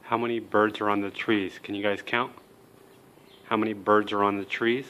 How many birds are on the trees? Can you guys count? How many birds are on the trees?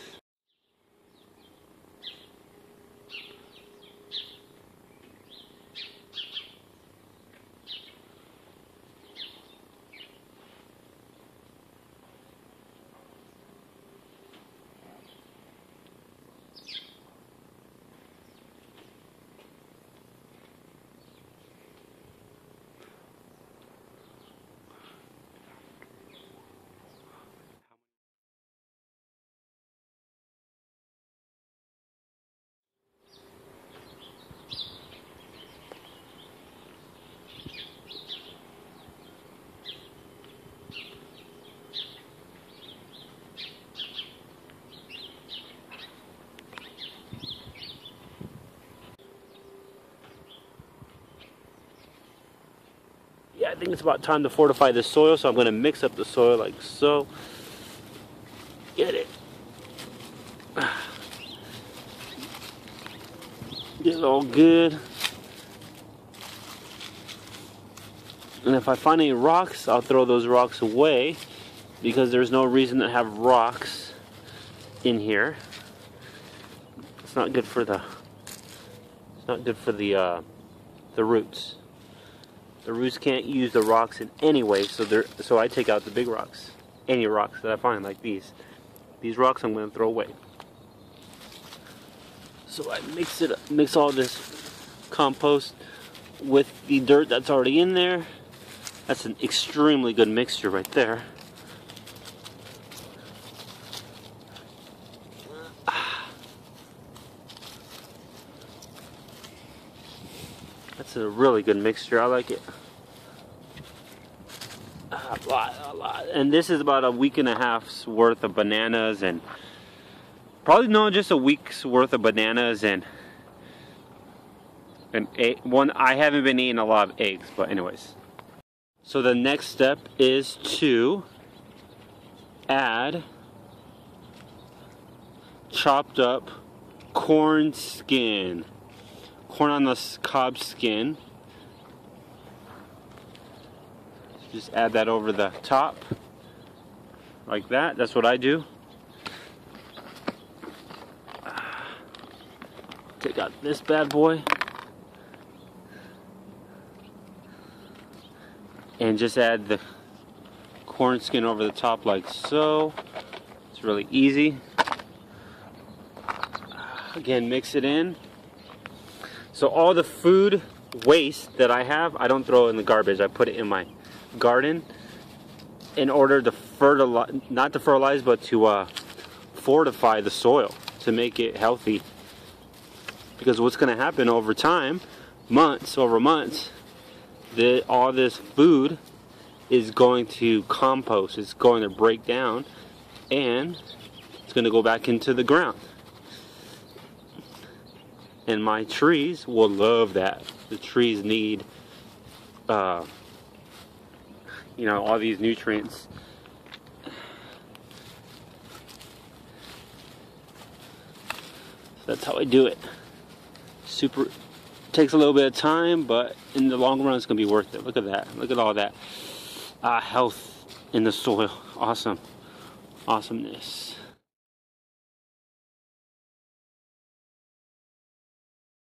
I think it's about time to fortify the soil, so I'm going to mix up the soil like so. Get it. Get it all good. And if I find any rocks, I'll throw those rocks away, because there's no reason to have rocks in here. It's not good for the roots. The roots can't use the rocks in any way, so I take out the big rocks. Any rocks that I find, like these. These rocks I'm going to throw away. So I mix all this compost with the dirt that's already in there. That's an extremely good mixture right there. That's a really good mixture. I like it. A lot. And this is about a week and a half's worth of bananas, and probably no, just a week's worth of bananas and one. I haven't been eating a lot of eggs, but anyways. So the next step is to add chopped up corn skin. Corn on the cob skin. Just add that over the top like that. That's what I do. Take out this bad boy and just add the corn skin over the top like so. It's really easy. Again, mix it in. So all the food waste that I have, I don't throw in the garbage. I put it in my garden in order to fertilize, not to fertilize, but to fortify the soil, to make it healthy. Because what's going to happen over time, over months, all this food is going to compost. It's going to break down, and it's going to go back into the ground. And my trees will love that. The trees need, all these nutrients. So that's how I do it. Takes a little bit of time, but in the long run, it's gonna be worth it. Look at that. Look at all that health in the soil. Awesome. Awesomeness.